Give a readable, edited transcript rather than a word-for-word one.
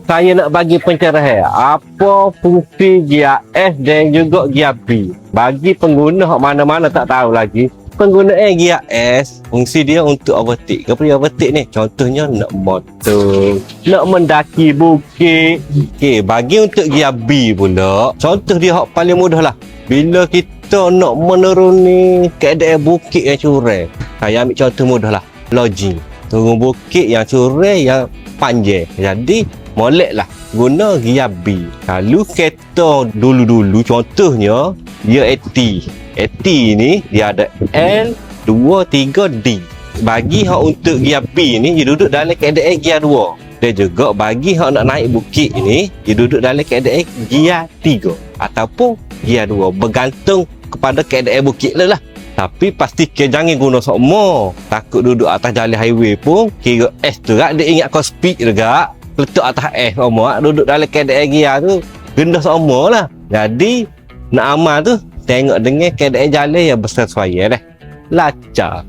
Saya nak bagi pencerahan apa fungsi gear S dan juga gear B. Bagi pengguna hok mana-mana tak tahu lagi, penggunaan gear S fungsi dia untuk overtake. Apa dia overtake ni? Contohnya nak motor, nak mendaki bukit. Okey, bagi untuk gear B pula, contoh dia hok paling mudah lah. Bila kita nak menuruni keadaan bukit yang curam, saya ambil contoh mudah lah, lodging. Turun bukit yang curam, yang panjang. Jadi molek lah guna gear B. Kalau kereta dulu-dulu contohnya dia AT ni dia ada L 2 3 D. Bagi hak untuk gear B ni dia duduk dalam keadaan gear 2. Dan juga bagi hak nak naik bukit ni dia duduk dalam keadaan gear 3 ataupun gear 2, bergantung kepada keadaan bukit lah. Tapi pastikan jangan guna semua. Takut duduk atas jalan highway pun kira S tu kan dia ingat kau speed juga. Letak atas S semua duduk dalam keadaan gear tu rendah semua lah. Jadi nak amal tu tengok dengan keadaan jalan yang bersesuaian dah. Lacak.